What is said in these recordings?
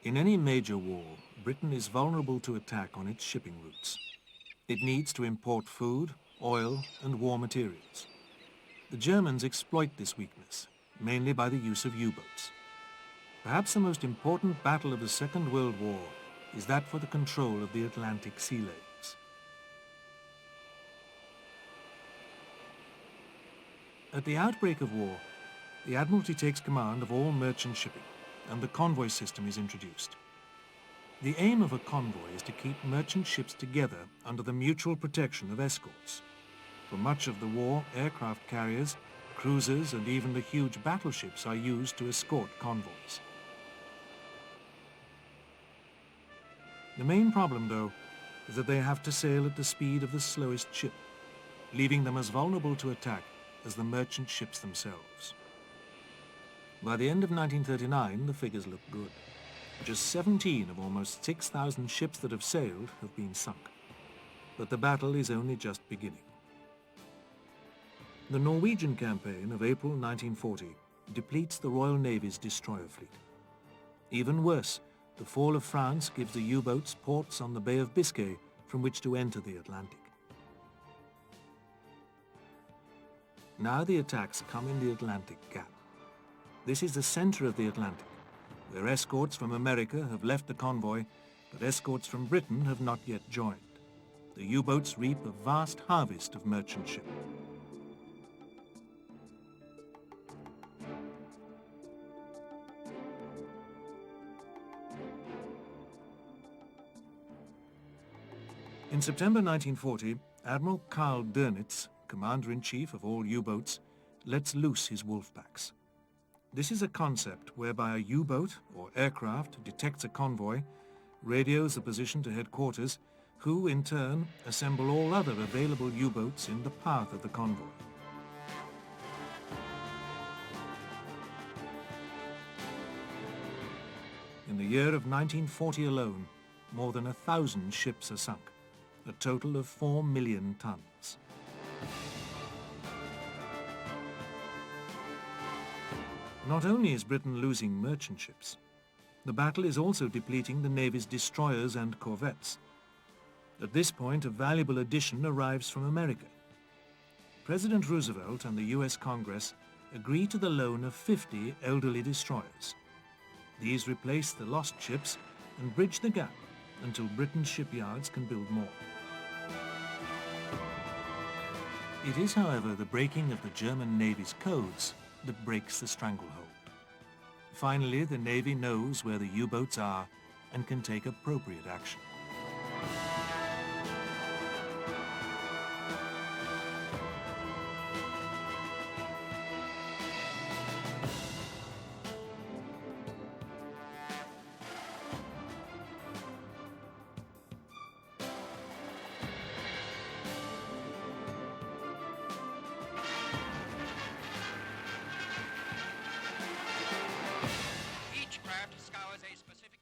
In any major war, Britain is vulnerable to attack on its shipping routes. It needs to import food, oil, and war materials. The Germans exploit this weakness, mainly by the use of U-boats. Perhaps the most important battle of the Second World War is that for the control of the Atlantic sea lanes. At the outbreak of war, the Admiralty takes command of all merchant shipping, and the convoy system is introduced. The aim of a convoy is to keep merchant ships together under the mutual protection of escorts. For much of the war, aircraft carriers, cruisers, and even the huge battleships are used to escort convoys. The main problem, though, is that they have to sail at the speed of the slowest ship, leaving them as vulnerable to attack as the merchant ships themselves. By the end of 1939, the figures look good. Just 17 of almost 6,000 ships that have sailed have been sunk. But the battle is only just beginning. The Norwegian campaign of April 1940 depletes the Royal Navy's destroyer fleet. Even worse, the fall of France gives the U-boats ports on the Bay of Biscay from which to enter the Atlantic. Now the attacks come in the Atlantic Gap. This is the center of the Atlantic, where escorts from America have left the convoy, but escorts from Britain have not yet joined. The U-boats reap a vast harvest of merchant shipping. In September 1940, Admiral Karl Dönitz, commander-in-chief of all U-boats, lets loose his wolfpacks. This is a concept whereby a U-boat or aircraft detects a convoy, radios the position to headquarters, who in turn assemble all other available U-boats in the path of the convoy. In the year of 1940 alone, more than 1,000 ships are sunk, a total of 4 million tons. Not only is Britain losing merchant ships, the battle is also depleting the Navy's destroyers and corvettes. At this point, a valuable addition arrives from America. President Roosevelt and the US Congress agree to the loan of 50 elderly destroyers. These replace the lost ships and bridge the gap until Britain's shipyards can build more. It is, however, the breaking of the German Navy's codes that breaks the stranglehold. Finally, the Navy knows where the U-boats are and can take appropriate action.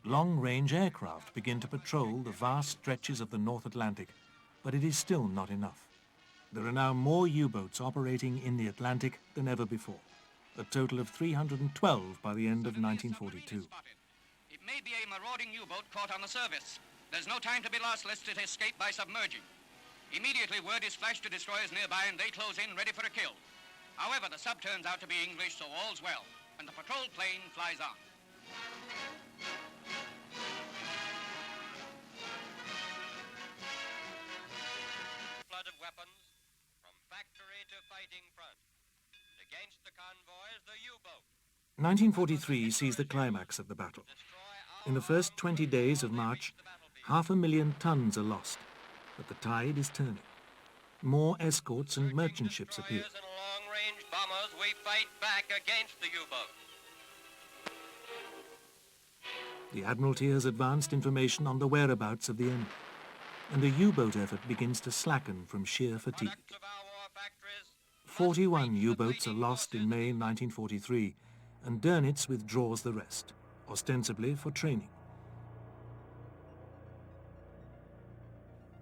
Long-range aircraft begin to patrol the vast stretches of the North Atlantic, but it is still not enough. There are now more U-boats operating in the Atlantic than ever before, a total of 312 by the end of 1942. It may be a marauding U-boat caught on the surface. There's no time to be lost lest it escape by submerging. Immediately word is flashed to destroyers nearby and they close in ready for a kill. However, the sub turns out to be English, so all's well, and the patrol plane flies on. Flood of weapons from factory to fighting front. Against the convoys, the U-boat. 1943 sees the climax of the battle. In the first 20 days of March, 500,000 tons are lost, but the tide is turning. More escorts and merchant ships appear. And long-range bombers, we fight back against the U-boat. The Admiralty has advanced information on the whereabouts of the enemy, and the U-boat effort begins to slacken from sheer fatigue. 41 U-boats are lost in May 1943, and Dönitz withdraws the rest, ostensibly for training.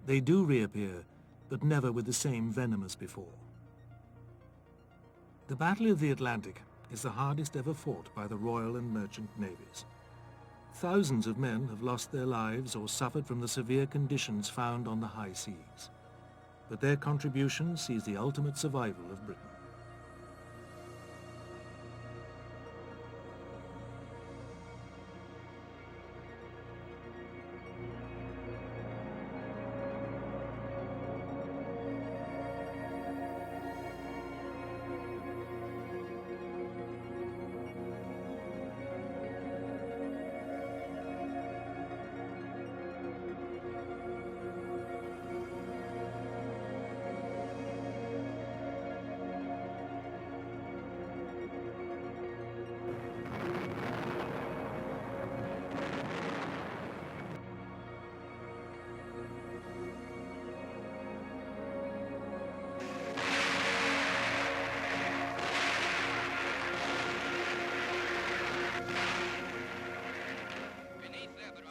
They do reappear, but never with the same venom as before. The Battle of the Atlantic is the hardest ever fought by the Royal and Merchant Navies. Thousands of men have lost their lives or suffered from the severe conditions found on the high seas. But their contribution sees the ultimate survival of Britain.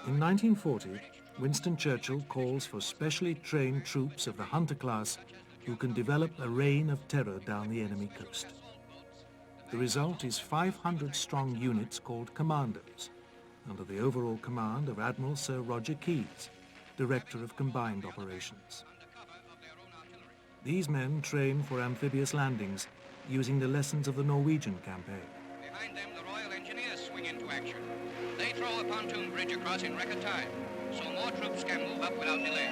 In 1940, Winston Churchill calls for specially trained troops of the Hunter class who can develop a reign of terror down the enemy coast. The result is 500-strong units called commandos, under the overall command of Admiral Sir Roger Keyes, Director of Combined Operations. These men train for amphibious landings using the lessons of the Norwegian campaign. Behind them, the Royal Engineers swing into action. They throw a pontoon bridge across in record time, so more troops can move up without delay.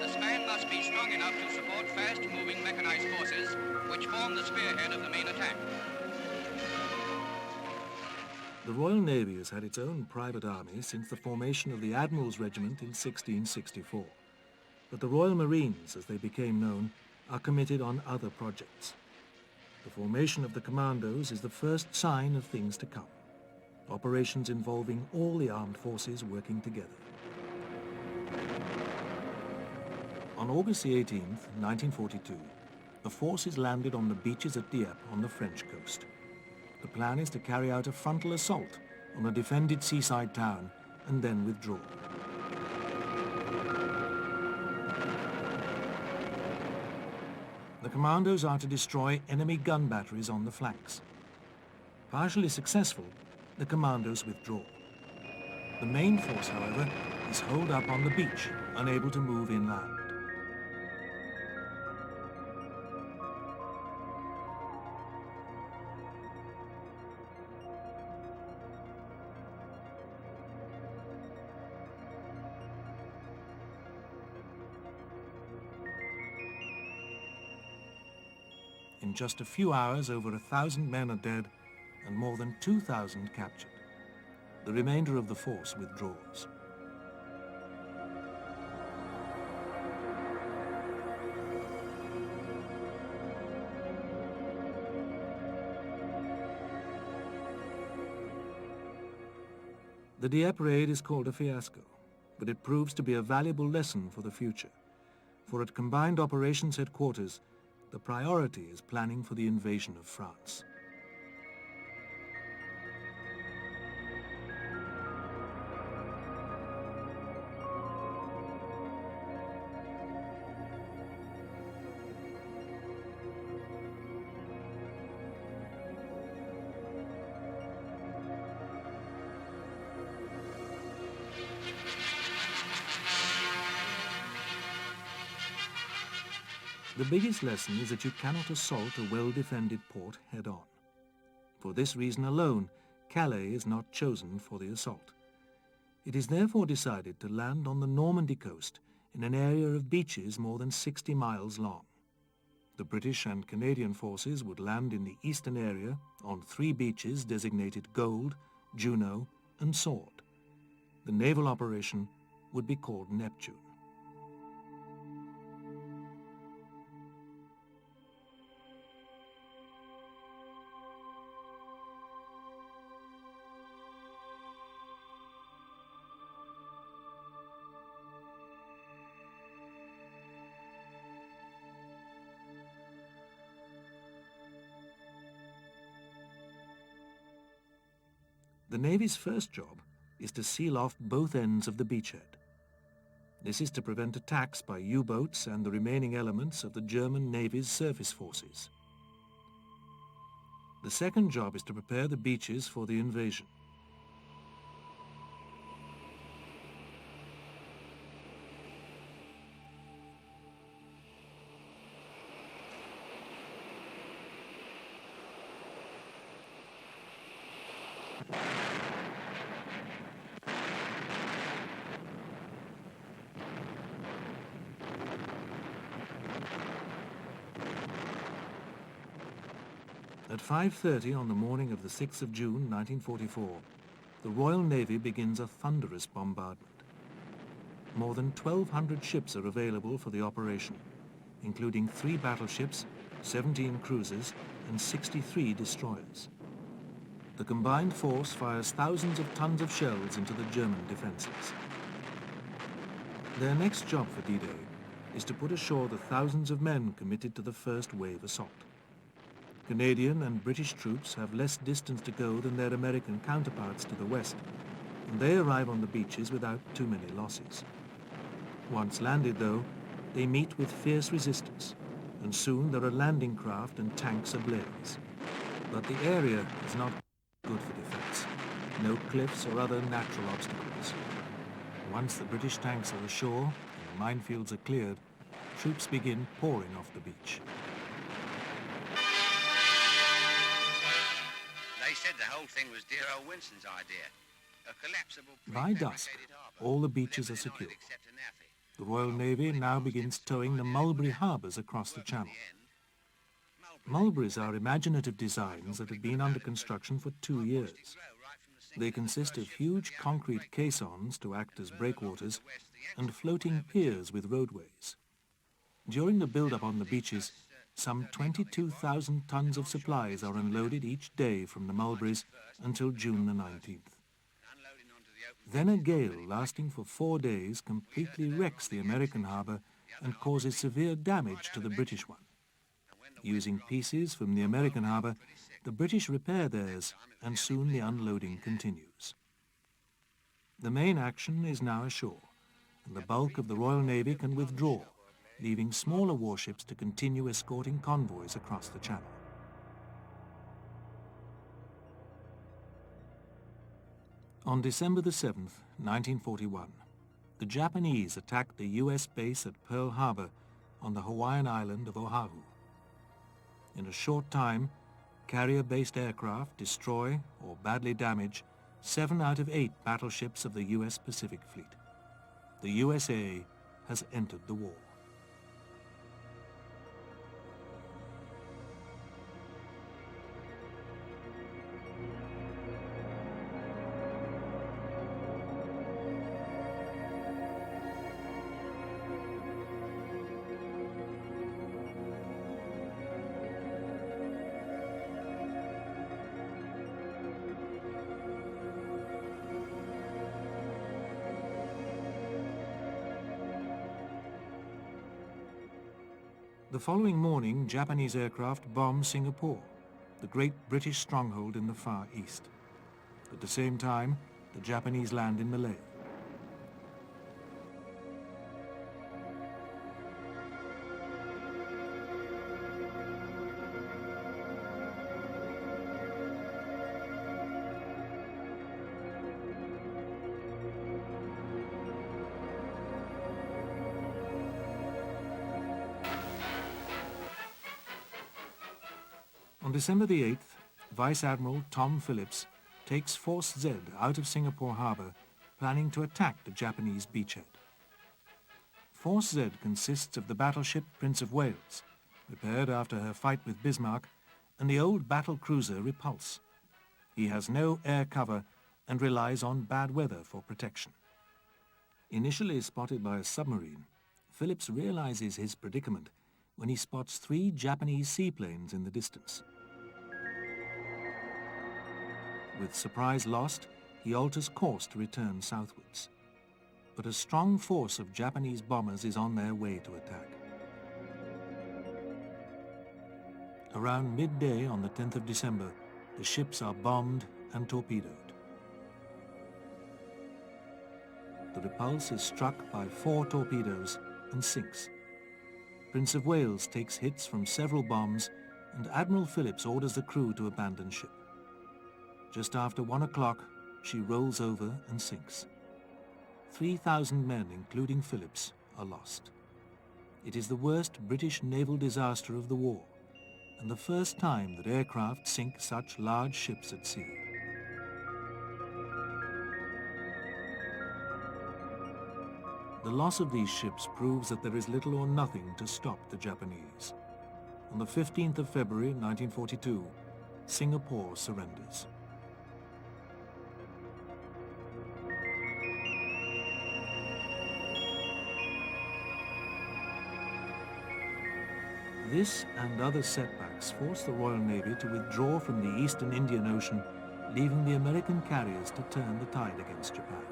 The span must be strong enough to support fast-moving mechanized forces, which form the spearhead of the main attack. The Royal Navy has had its own private army since the formation of the Admiral's Regiment in 1664. But the Royal Marines, as they became known, are committed on other projects. The formation of the commandos is the first sign of things to come. Operations involving all the armed forces working together. On August the 18th, 1942, the forces landed on the beaches at Dieppe on the French coast. The plan is to carry out a frontal assault on a defended seaside town and then withdraw. The commandos are to destroy enemy gun batteries on the flanks. Partially successful, the commandos withdraw. The main force, however, is holed up on the beach, unable to move inland. In just a few hours, over 1,000 men are dead and more than 2,000 captured. The remainder of the force withdraws. The Dieppe raid is called a fiasco, but it proves to be a valuable lesson for the future. For at Combined Operations Headquarters, the priority is planning for the invasion of France. The biggest lesson is that you cannot assault a well-defended port head-on. For this reason alone, Calais is not chosen for the assault. It is therefore decided to land on the Normandy coast in an area of beaches more than 60 miles long. The British and Canadian forces would land in the eastern area on 3 beaches designated Gold, Juno, and Sword. The naval operation would be called Neptune. The Navy's first job is to seal off both ends of the beachhead. This is to prevent attacks by U-boats and the remaining elements of the German Navy's surface forces. The second job is to prepare the beaches for the invasion. At 5:30 on the morning of the 6th of June 1944, the Royal Navy begins a thunderous bombardment. More than 1,200 ships are available for the operation, including 3 battleships, 17 cruisers, and 63 destroyers. The combined force fires thousands of tons of shells into the German defences. Their next job for D-Day is to put ashore the thousands of men committed to the first wave assault. Canadian and British troops have less distance to go than their American counterparts to the west, and they arrive on the beaches without too many losses. Once landed, though, they meet with fierce resistance, and soon there are landing craft and tanks ablaze. But the area is not good for defense. No cliffs or other natural obstacles. Once the British tanks are ashore and the minefields are cleared, troops begin pouring off the beach. They said the whole thing was dear old Winston's idea. A collapsible By dusk, all the beaches are secure. The Royal Navy now begins towing the mulberry harbours across the channel. Mulberries are imaginative designs that have been under construction for 2 years. They consist of huge concrete caissons to act as breakwaters and floating piers with roadways. During the build-up on the beaches, some 22,000 tons of supplies are unloaded each day from the mulberries until June the 19th. Then a gale lasting for 4 days completely wrecks the American harbour and causes severe damage to the British one. Using pieces from the American harbour, the British repair theirs, and soon the unloading continues. The main action is now ashore, and the bulk of the Royal Navy can withdraw, leaving smaller warships to continue escorting convoys across the channel. On December the 7th, 1941, the Japanese attacked the US base at Pearl Harbor on the Hawaiian island of Oahu. In a short time, carrier-based aircraft destroy or badly damage 7 out of 8 battleships of the US Pacific Fleet. The USA has entered the war. The following morning, Japanese aircraft bombed Singapore, the great British stronghold in the Far East. At the same time, the Japanese land in Malaya. On December the 8th, Vice Admiral Tom Phillips takes Force Z out of Singapore harbour, planning to attack the Japanese beachhead. Force Z consists of the battleship Prince of Wales, repaired after her fight with Bismarck, and the old battle cruiser Repulse. He has no air cover and relies on bad weather for protection. Initially spotted by a submarine, Phillips realizes his predicament when he spots 3 Japanese seaplanes in the distance. With surprise lost, he alters course to return southwards. But a strong force of Japanese bombers is on their way to attack. Around midday on the 10th of December, the ships are bombed and torpedoed. The Repulse is struck by 4 torpedoes and sinks. Prince of Wales takes hits from several bombs, and Admiral Phillips orders the crew to abandon ship. Just after 1 o'clock, she rolls over and sinks. 3,000 men, including Phillips, are lost. It is the worst British naval disaster of the war, and the first time that aircraft sink such large ships at sea. The loss of these ships proves that there is little or nothing to stop the Japanese. On the 15th of February 1942, Singapore surrenders. This and other setbacks forced the Royal Navy to withdraw from the Eastern Indian Ocean, leaving the American carriers to turn the tide against Japan.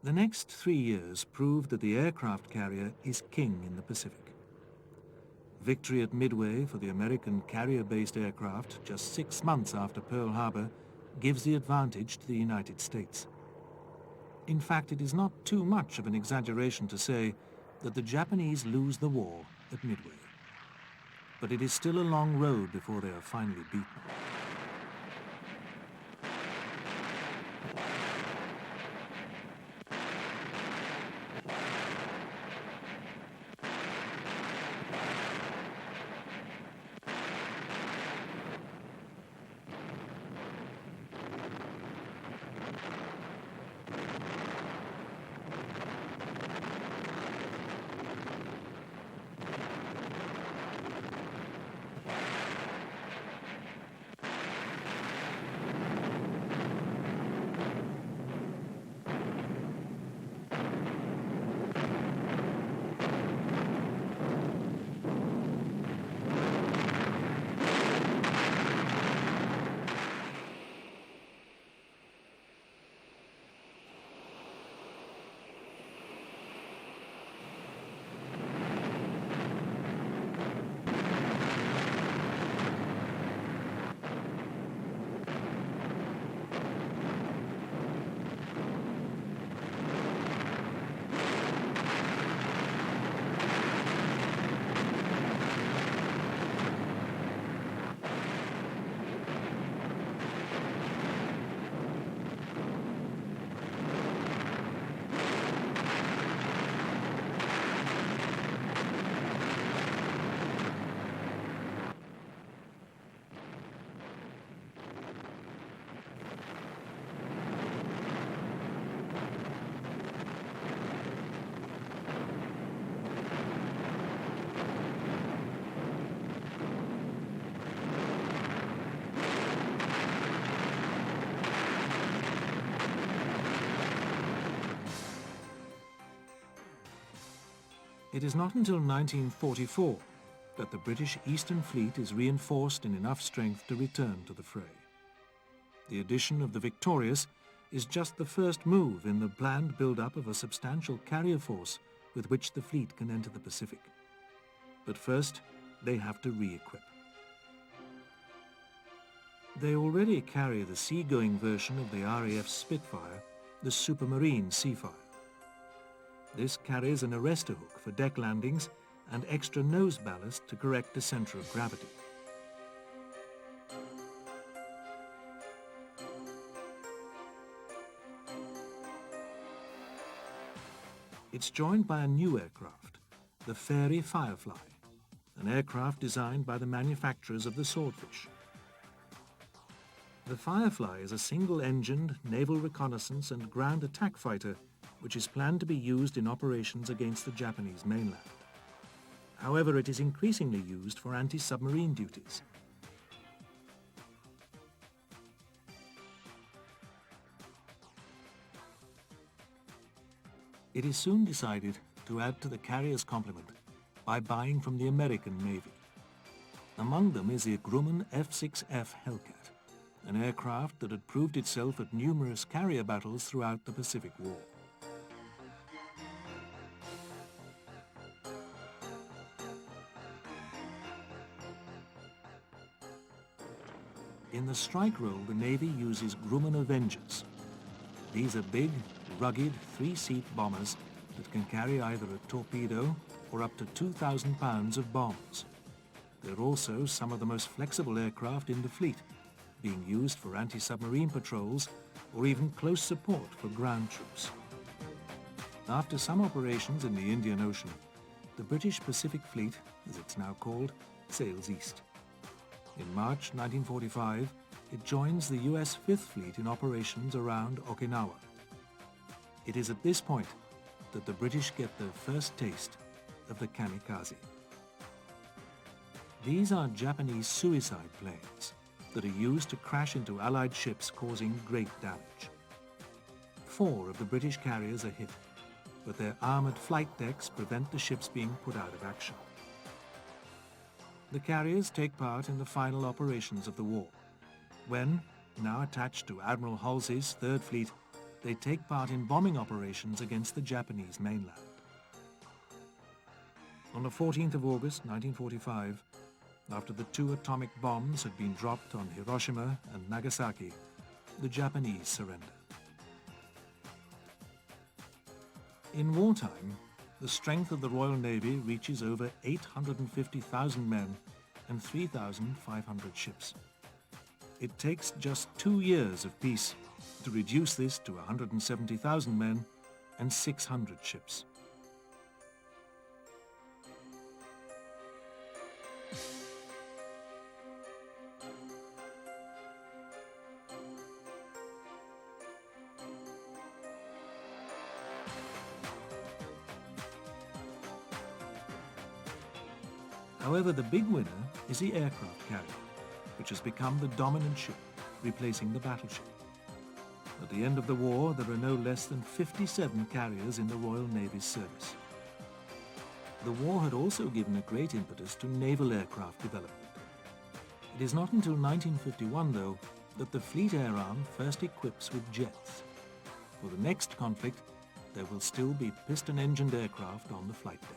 The next 3 years proved that the aircraft carrier is king in the Pacific. Victory at Midway for the American carrier-based aircraft just 6 months after Pearl Harbor gives the advantage to the United States. In fact, it is not too much of an exaggeration to say that the Japanese lose the war at Midway. But it is still a long road before they are finally beaten. It is not until 1944 that the British Eastern Fleet is reinforced in enough strength to return to the fray. The addition of the Victorious is just the first move in the planned build-up of a substantial carrier force with which the fleet can enter the Pacific. But first, they have to re-equip. They already carry the seagoing version of the RAF Spitfire, the Supermarine Seafire. This carries an arrestor hook for deck landings and extra nose ballast to correct the center of gravity. It's joined by a new aircraft, the Fairey Firefly, an aircraft designed by the manufacturers of the Swordfish. The Firefly is a single-engined naval reconnaissance and ground attack fighter which is planned to be used in operations against the Japanese mainland. However, it is increasingly used for anti-submarine duties. It is soon decided to add to the carrier's complement by buying from the American Navy. Among them is the Grumman F-6F Hellcat, an aircraft that had proved itself at numerous carrier battles throughout the Pacific War. In the strike role, the Navy uses Grumman Avengers. These are big, rugged, 3-seat bombers that can carry either a torpedo or up to 2,000 pounds of bombs. They're also some of the most flexible aircraft in the fleet, being used for anti-submarine patrols or even close support for ground troops. After some operations in the Indian Ocean, the British Pacific Fleet, as it's now called, sails east. In March 1945, it joins the US Fifth Fleet in operations around Okinawa. It is at this point that the British get their first taste of the kamikaze. These are Japanese suicide planes that are used to crash into Allied ships, causing great damage. 4 of the British carriers are hit, but their armoured flight decks prevent the ships being put out of action. The carriers take part in the final operations of the war, when, now attached to Admiral Halsey's Third Fleet, they take part in bombing operations against the Japanese mainland. On the 14th of August 1945, after the 2 atomic bombs had been dropped on Hiroshima and Nagasaki, the Japanese surrendered. In wartime, the strength of the Royal Navy reaches over 850,000 men and 3,500 ships. It takes just 2 years of peace to reduce this to 170,000 men and 600 ships. However, the big winner is the aircraft carrier, which has become the dominant ship, replacing the battleship. At the end of the war, there are no less than 57 carriers in the Royal Navy's service. The war had also given a great impetus to naval aircraft development. It is not until 1951, though, that the Fleet Air Arm first equips with jets. For the next conflict, there will still be piston-engined aircraft on the flight deck.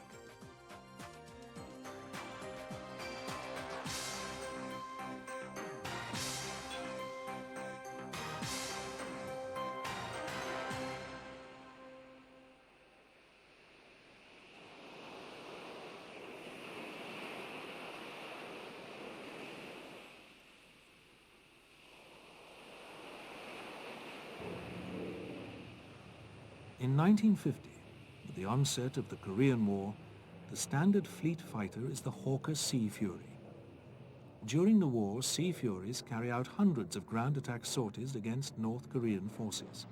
In 1950, with the onset of the Korean War, the standard fleet fighter is the Hawker Sea Fury. During the war, Sea Furies carry out hundreds of ground attack sorties against North Korean forces.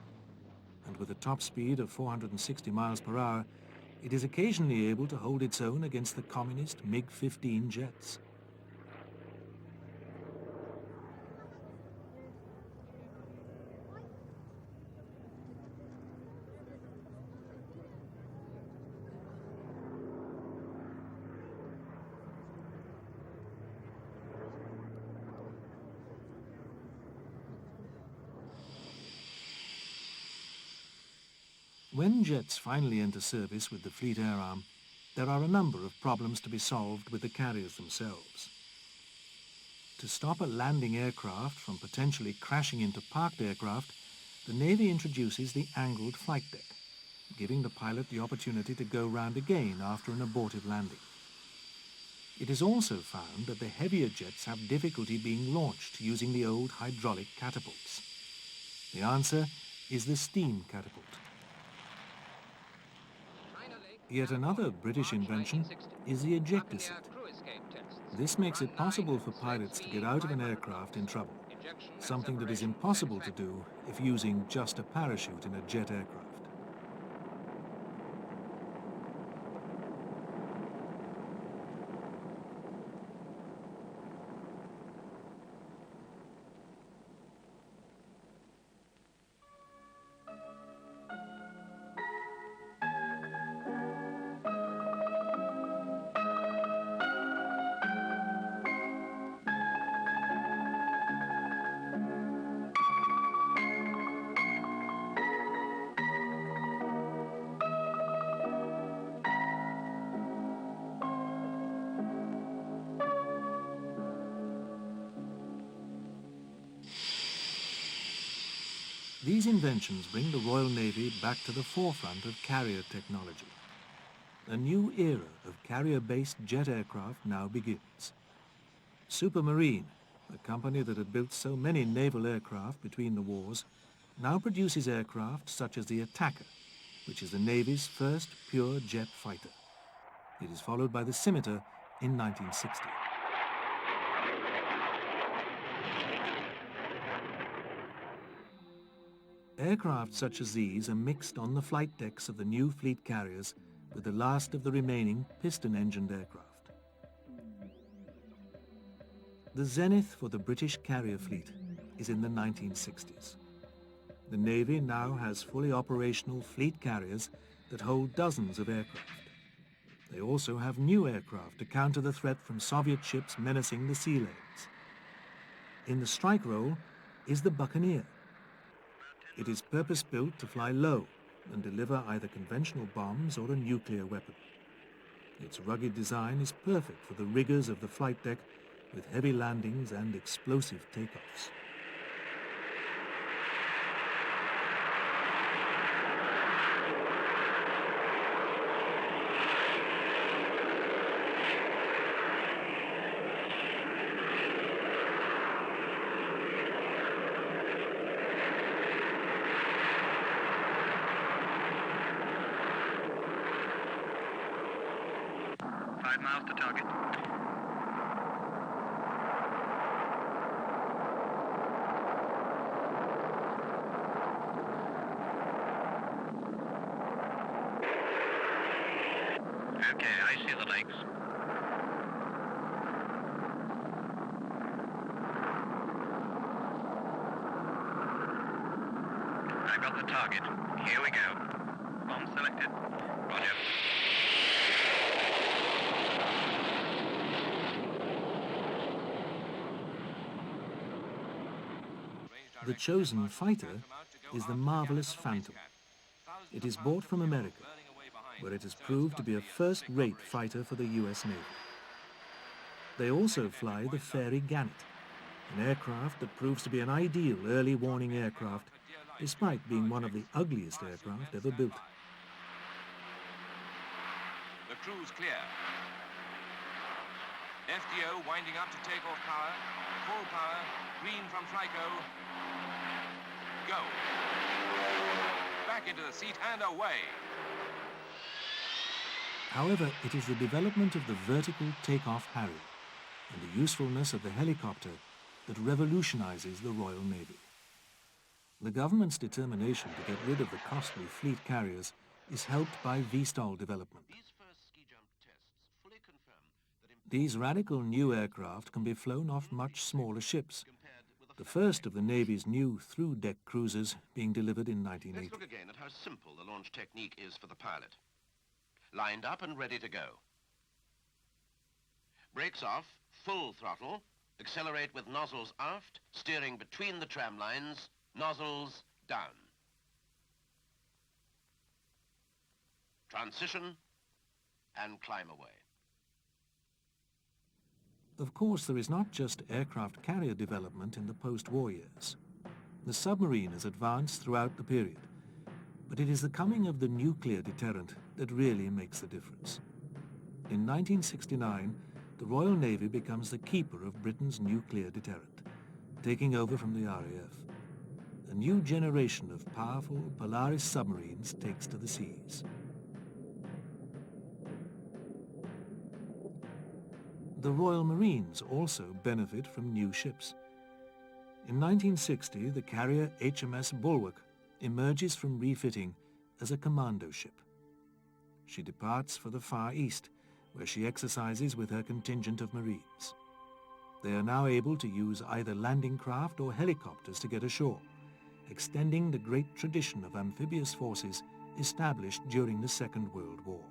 And with a top speed of 460 miles per hour, it is occasionally able to hold its own against the communist MiG-15 jets. When jets finally enter service with the Fleet Air Arm, there are a number of problems to be solved with the carriers themselves. To stop a landing aircraft from potentially crashing into parked aircraft, the Navy introduces the angled flight deck, giving the pilot the opportunity to go round again after an abortive landing. It is also found that the heavier jets have difficulty being launched using the old hydraulic catapults. The answer is the steam catapult. Yet another British invention is the ejector seat. This makes it possible for pilots to get out of an aircraft in trouble, something that is impossible to do if using just a parachute in a jet aircraft. These inventions bring the Royal Navy back to the forefront of carrier technology. A new era of carrier-based jet aircraft now begins. Supermarine, the company that had built so many naval aircraft between the wars, now produces aircraft such as the Attacker, which is the Navy's first pure jet fighter. It is followed by the Scimitar in 1960. Aircraft such as these are mixed on the flight decks of the new fleet carriers with the last of the remaining piston-engined aircraft. The zenith for the British carrier fleet is in the 1960s. The Navy now has fully operational fleet carriers that hold dozens of aircraft. They also have new aircraft to counter the threat from Soviet ships menacing the sea lanes. In the strike role is the Buccaneer. It is purpose-built to fly low and deliver either conventional bombs or a nuclear weapon. Its rugged design is perfect for the rigors of the flight deck with heavy landings and explosive takeoffs. Miles to target. Okay, I see the lakes. I got the target. Here we go. Bomb selected. Roger. The chosen fighter is the marvelous Phantom. It is bought from America, where it has proved to be a first-rate fighter for the US Navy. They also fly the Fairy Gannet, an aircraft that proves to be an ideal early warning aircraft, despite being one of the ugliest aircraft ever built. The crew's clear. FDO winding up to take off power. Full power. Green from Flyco. Go. Back into the seat and away. However, it is the development of the vertical takeoff Harrier and the usefulness of the helicopter that revolutionizes the Royal Navy. The government's determination to get rid of the costly fleet carriers is helped by VSTOL development. These radical new aircraft can be flown off much smaller ships, the first of the Navy's new through-deck cruisers being delivered in 1980. Let's look again at how simple the launch technique is for the pilot. Lined up and ready to go. Brakes off, full throttle, accelerate with nozzles aft, steering between the tram lines, nozzles down. Transition and climb away. Of course, there is not just aircraft carrier development in the post-war years. The submarine has advanced throughout the period, but it is the coming of the nuclear deterrent that really makes the difference. In 1969, the Royal Navy becomes the keeper of Britain's nuclear deterrent, taking over from the RAF. A new generation of powerful Polaris submarines takes to the seas. The Royal Marines also benefit from new ships. In 1960, the carrier HMS Bulwark emerges from refitting as a commando ship. She departs for the Far East, where she exercises with her contingent of Marines. They are now able to use either landing craft or helicopters to get ashore, extending the great tradition of amphibious forces established during the Second World War.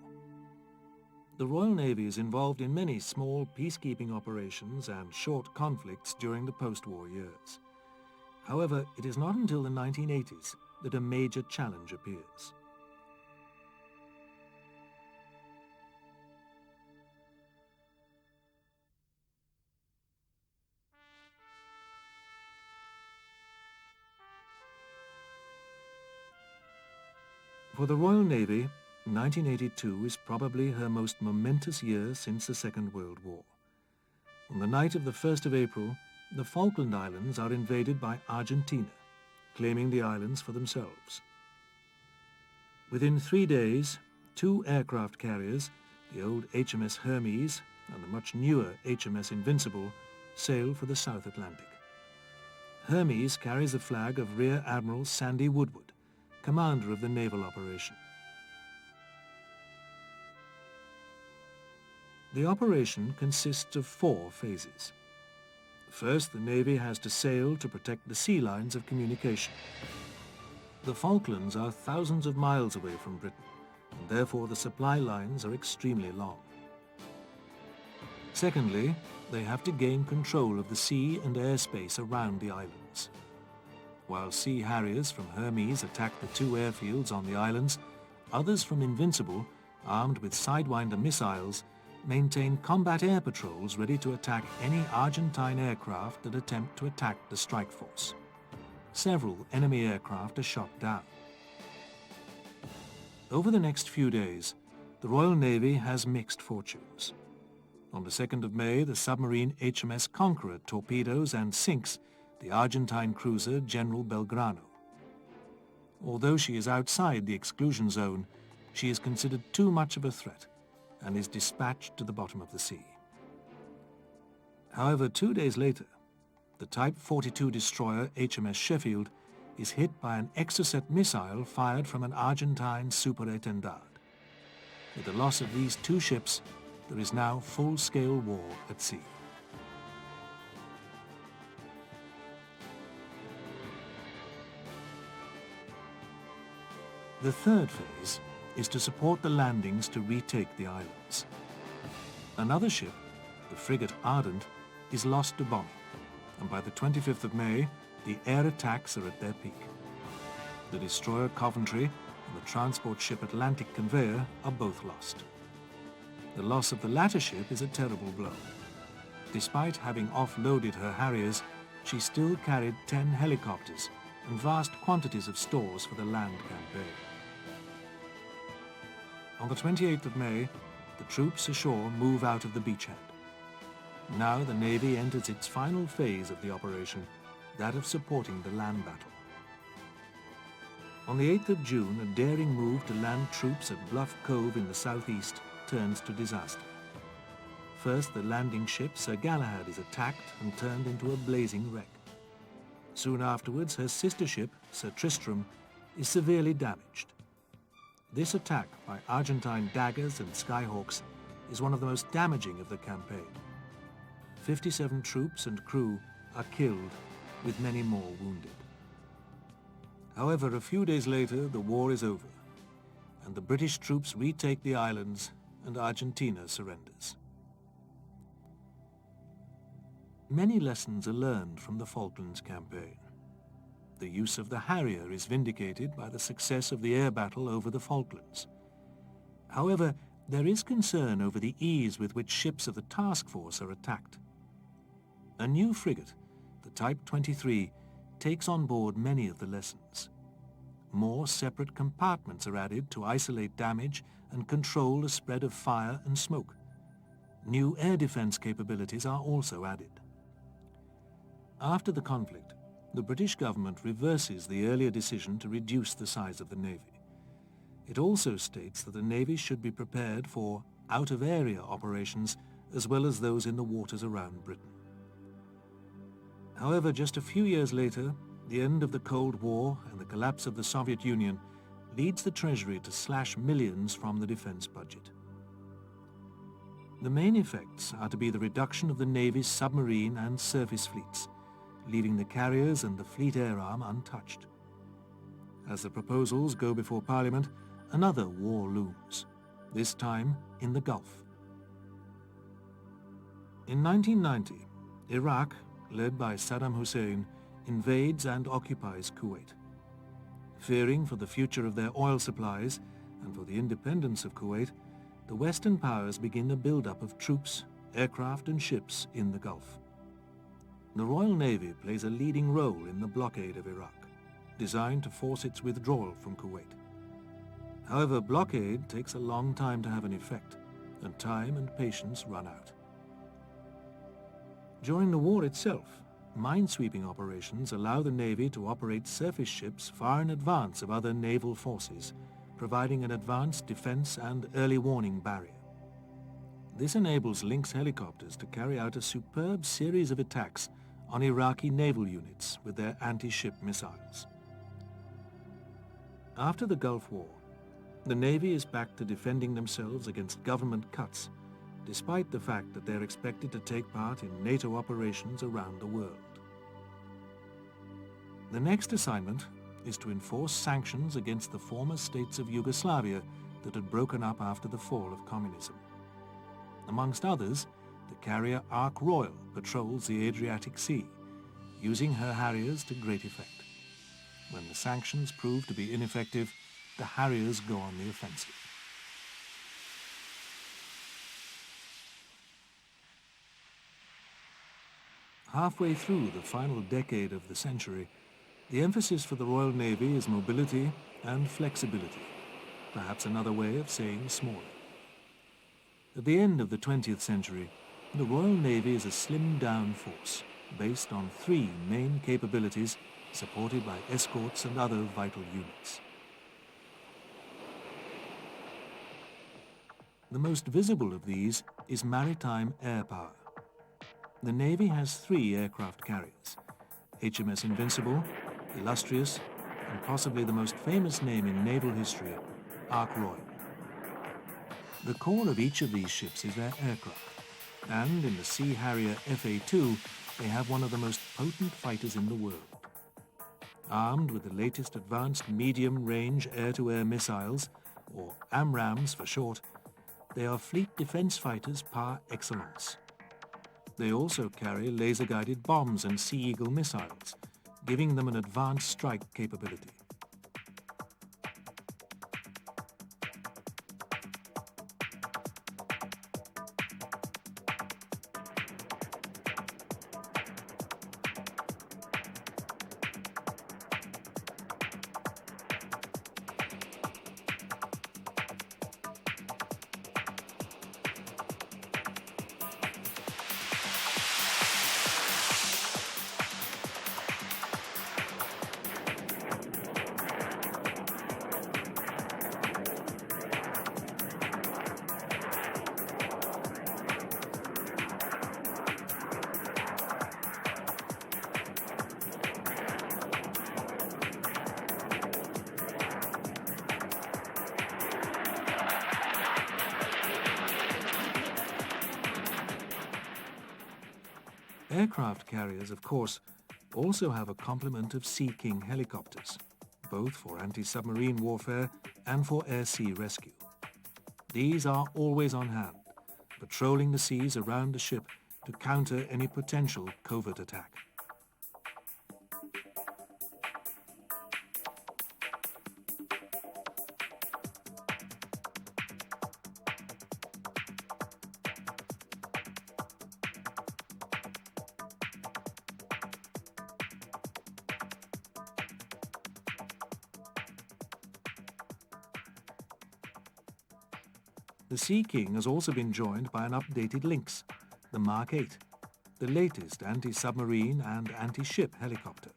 The Royal Navy is involved in many small peacekeeping operations and short conflicts during the post-war years. However, it is not until the 1980s that a major challenge appears. For the Royal Navy, 1982 is probably her most momentous year since the Second World War. On the night of the 1st of April, the Falkland Islands are invaded by Argentina, claiming the islands for themselves. Within 3 days, 2 aircraft carriers, the old HMS Hermes and the much newer HMS Invincible, sail for the South Atlantic. Hermes carries the flag of Rear Admiral Sandy Woodward, commander of the naval operation. The operation consists of 4 phases. First, the Navy has to sail to protect the sea lines of communication. The Falklands are thousands of miles away from Britain, and therefore the supply lines are extremely long. Secondly, they have to gain control of the sea and airspace around the islands. While Sea Harriers from Hermes attack the 2 airfields on the islands, others from Invincible, armed with Sidewinder missiles, maintain combat air patrols ready to attack any Argentine aircraft that attempt to attack the strike force. Several enemy aircraft are shot down. Over the next few days, the Royal Navy has mixed fortunes. On the 2nd of May, the submarine HMS Conqueror torpedoes and sinks the Argentine cruiser General Belgrano. Although she is outside the exclusion zone, she is considered too much of a threat and is dispatched to the bottom of the sea. However, 2 days later, the Type 42 destroyer HMS Sheffield is hit by an Exocet missile fired from an Argentine Superétendard. With the loss of these 2 ships, there is now full-scale war at sea. The third phase is to support the landings to retake the islands. Another ship, the frigate Ardent, is lost to bombing, and by the 25th of May, the air attacks are at their peak. The destroyer Coventry and the transport ship Atlantic Conveyor are both lost. The loss of the latter ship is a terrible blow. Despite having offloaded her Harriers, she still carried 10 helicopters and vast quantities of stores for the land campaign. On the 28th of May, the troops ashore move out of the beachhead. Now the Navy enters its final phase of the operation, that of supporting the land battle. On the 8th of June, a daring move to land troops at Bluff Cove in the southeast turns to disaster. First, the landing ship Sir Galahad is attacked and turned into a blazing wreck. Soon afterwards, her sister ship, Sir Tristram, is severely damaged. This attack by Argentine daggers and Skyhawks is one of the most damaging of the campaign. 57 troops and crew are killed, with many more wounded. However, a few days later, the war is over, and the British troops retake the islands and Argentina surrenders. Many lessons are learned from the Falklands campaign. The use of the Harrier is vindicated by the success of the air battle over the Falklands. However, there is concern over the ease with which ships of the task force are attacked. A new frigate, the Type 23, takes on board many of the lessons. More separate compartments are added to isolate damage and control the spread of fire and smoke. New air defense capabilities are also added. After the conflict, the British government reverses the earlier decision to reduce the size of the Navy. It also states that the Navy should be prepared for out-of-area operations as well as those in the waters around Britain. However, just a few years later, the end of the Cold War and the collapse of the Soviet Union leads the Treasury to slash millions from the defense budget. The main effects are to be the reduction of the Navy's submarine and surface fleets, leaving the carriers and the fleet air arm untouched. As the proposals go before Parliament, another war looms, this time in the Gulf. In 1990, Iraq, led by Saddam Hussein, invades and occupies Kuwait. Fearing for the future of their oil supplies and for the independence of Kuwait, the Western powers begin a build-up of troops, aircraft and ships in the Gulf. The Royal Navy plays a leading role in the blockade of Iraq, designed to force its withdrawal from Kuwait. However, blockade takes a long time to have an effect, and time and patience run out. During the war itself, minesweeping operations allow the Navy to operate surface ships far in advance of other naval forces, providing an advanced defense and early warning barrier. This enables Lynx helicopters to carry out a superb series of attacks on Iraqi naval units with their anti-ship missiles. After the Gulf War, the Navy is back to defending themselves against government cuts, despite the fact that they're expected to take part in NATO operations around the world. The next assignment is to enforce sanctions against the former states of Yugoslavia that had broken up after the fall of communism. Amongst others, the carrier Ark Royal patrols the Adriatic Sea, using her Harriers to great effect. When the sanctions prove to be ineffective, the Harriers go on the offensive. Halfway through the final decade of the century, the emphasis for the Royal Navy is mobility and flexibility, perhaps another way of saying smaller. At the end of the 20th century, the Royal Navy is a slimmed-down force based on 3 main capabilities supported by escorts and other vital units. The most visible of these is maritime air power. The Navy has 3 aircraft carriers: HMS Invincible, Illustrious, and possibly the most famous name in naval history, Ark Royal. The core of each of these ships is their aircraft, and in the Sea Harrier FA-2, they have one of the most potent fighters in the world. Armed with the latest advanced medium-range air-to-air missiles, or AMRAAMs for short, they are fleet defense fighters par excellence. They also carry laser-guided bombs and Sea Eagle missiles, giving them an advanced strike capability. Aircraft carriers, of course, also have a complement of Sea King helicopters, both for anti-submarine warfare and for air-sea rescue. These are always on hand, patrolling the seas around the ship to counter any potential covert attack. The Sea King has also been joined by an updated Lynx, the Mark 8, the latest anti-submarine and anti-ship helicopter.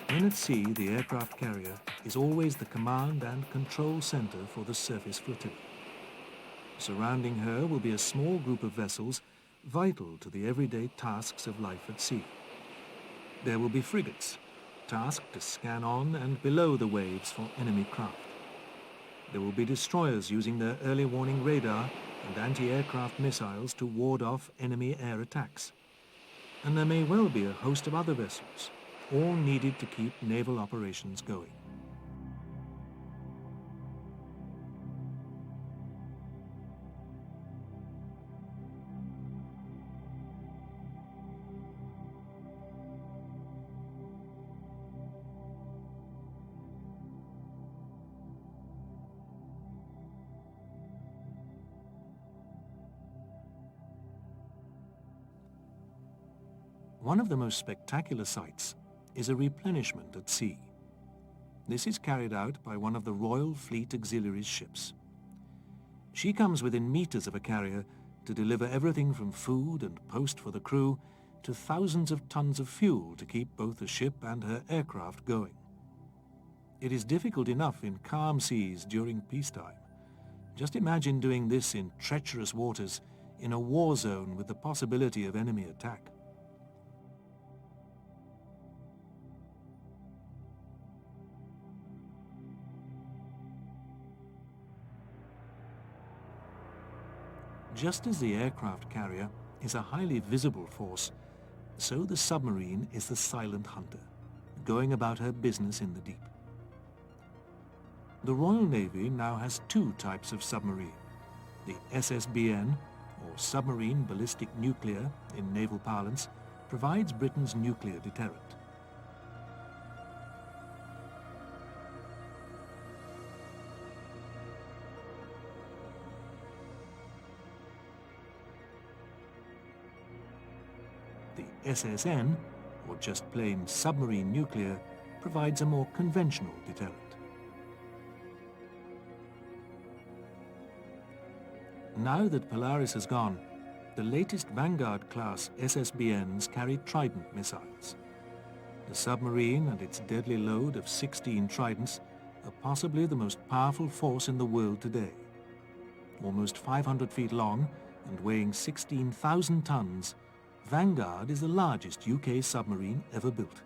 When at sea, the aircraft carrier is always the command and control center for the surface flotilla. Surrounding her will be a small group of vessels vital to the everyday tasks of life at sea. There will be frigates, tasked to scan on and below the waves for enemy craft. There will be destroyers using their early warning radar and anti-aircraft missiles to ward off enemy air attacks. And there may well be a host of other vessels, all needed to keep naval operations going. One of the most spectacular sights is a replenishment at sea. This is carried out by one of the Royal Fleet Auxiliaries ships. She comes within meters of a carrier to deliver everything from food and post for the crew to thousands of tons of fuel to keep both the ship and her aircraft going. It is difficult enough in calm seas during peacetime. Just imagine doing this in treacherous waters in a war zone with the possibility of enemy attack. Just as the aircraft carrier is a highly visible force, so the submarine is the silent hunter, going about her business in the deep. The Royal Navy now has two types of submarine. The SSBN, or Submarine Ballistic Nuclear in naval parlance, provides Britain's nuclear deterrent. The SSN, or just plain submarine nuclear, provides a more conventional deterrent. Now that Polaris has gone, the latest Vanguard-class SSBNs carry Trident missiles. The submarine and its deadly load of 16 Tridents are possibly the most powerful force in the world today. Almost 500 feet long and weighing 16,000 tons, Vanguard is the largest UK submarine ever built.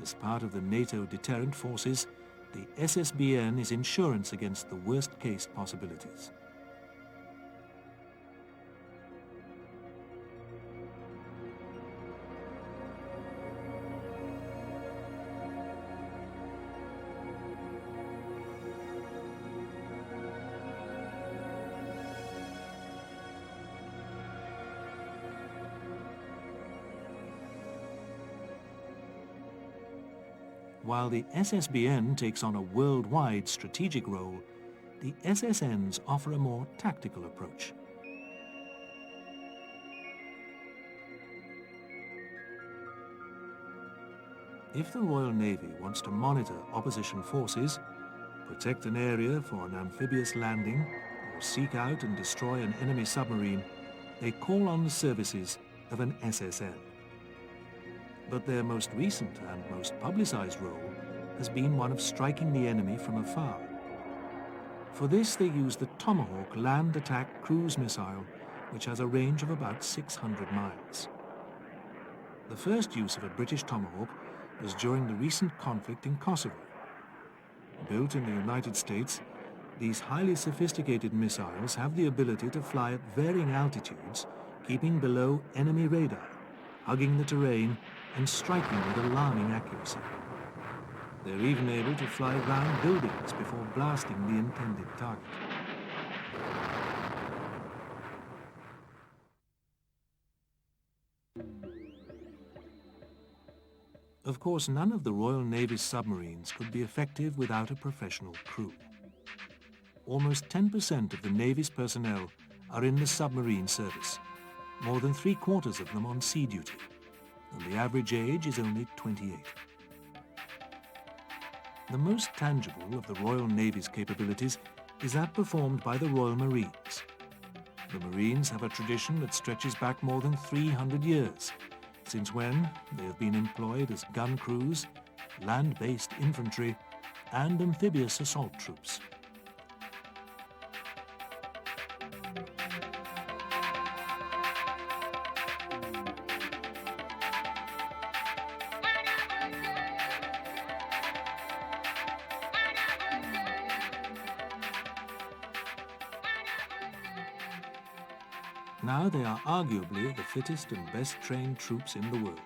As part of the NATO deterrent forces, the SSBN is insurance against the worst-case possibilities. While the SSBN takes on a worldwide strategic role, the SSNs offer a more tactical approach. If the Royal Navy wants to monitor opposition forces, protect an area for an amphibious landing, or seek out and destroy an enemy submarine, they call on the services of an SSN. But their most recent and most publicized role has been one of striking the enemy from afar. For this, they use the Tomahawk land attack cruise missile, which has a range of about 600 miles. The first use of a British Tomahawk was during the recent conflict in Kosovo. Built in the United States, these highly sophisticated missiles have the ability to fly at varying altitudes, keeping below enemy radar, hugging the terrain, and striking with alarming accuracy. They're even able to fly round buildings before blasting the intended target. Of course, none of the Royal Navy's submarines could be effective without a professional crew. Almost 10% of the Navy's personnel are in the submarine service, more than 3/4 of them on sea duty, and the average age is only 28. The most tangible of the Royal Navy's capabilities is that performed by the Royal Marines. The Marines have a tradition that stretches back more than 300 years, since when they have been employed as gun crews, land-based infantry, and amphibious assault troops. Now they are arguably the fittest and best trained troops in the world,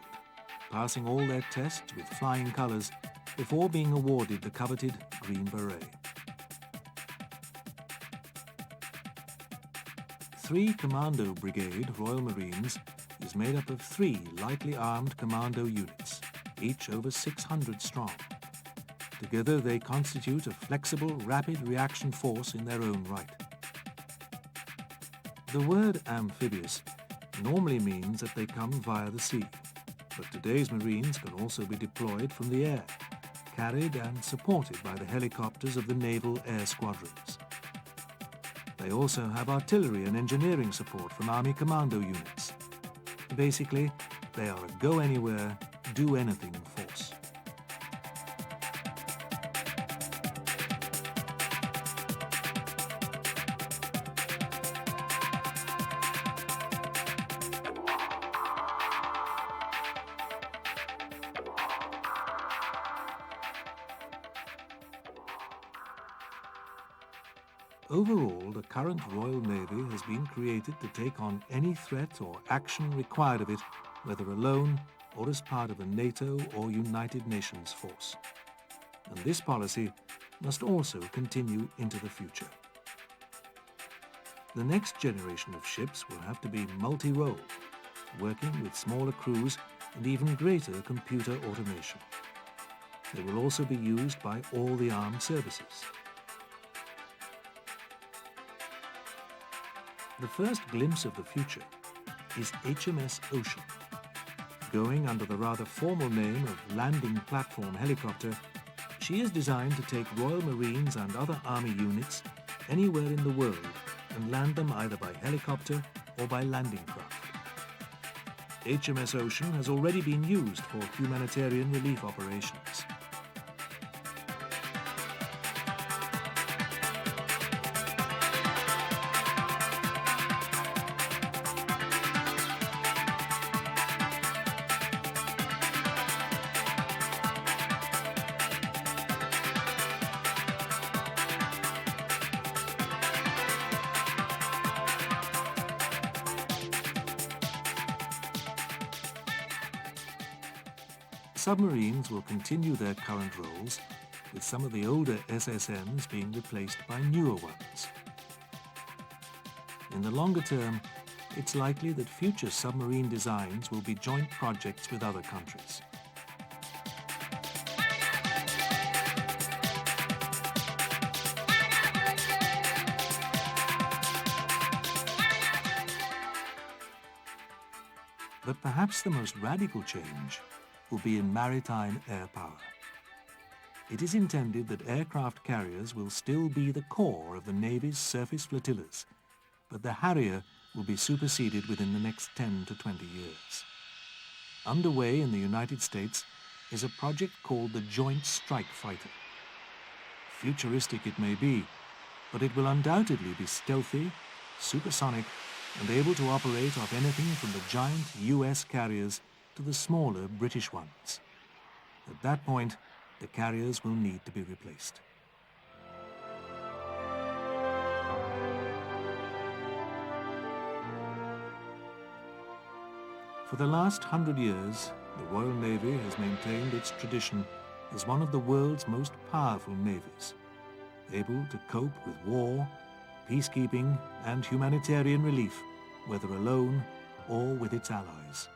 passing all their tests with flying colours before being awarded the coveted Green Beret. 3 Commando Brigade Royal Marines is made up of 3 lightly armed commando units, each over 600 strong. Together they constitute a flexible, rapid reaction force in their own right. The word amphibious normally means that they come via the sea, but today's Marines can also be deployed from the air, carried and supported by the helicopters of the naval air squadrons. They also have artillery and engineering support from Army commando units. Basically, they are a go-anywhere, do-anything force. Overall, the current Royal Navy has been created to take on any threat or action required of it, whether alone or as part of a NATO or United Nations force. And this policy must also continue into the future. The next generation of ships will have to be multi-role, working with smaller crews and even greater computer automation. They will also be used by all the armed services. The first glimpse of the future is HMS Ocean. Going under the rather formal name of Landing Platform Helicopter, she is designed to take Royal Marines and other Army units anywhere in the world and land them either by helicopter or by landing craft. HMS Ocean has already been used for humanitarian relief operations. Submarines will continue their current roles, with some of the older SSNs being replaced by newer ones. In the longer term, it's likely that future submarine designs will be joint projects with other countries. But perhaps the most radical change will be in maritime air power. It is intended that aircraft carriers will still be the core of the Navy's surface flotillas, but the Harrier will be superseded within the next 10 to 20 years. Underway in the United States is a project called the Joint Strike Fighter. Futuristic it may be, but it will undoubtedly be stealthy, supersonic, and able to operate off anything from the giant US carriers to the smaller British ones. At that point, the carriers will need to be replaced. For the last 100 years, the Royal Navy has maintained its tradition as one of the world's most powerful navies, able to cope with war, peacekeeping, and humanitarian relief, whether alone or with its allies.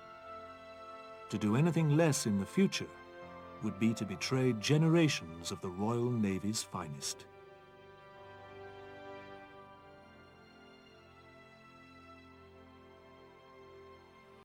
To do anything less in the future would be to betray generations of the Royal Navy's finest.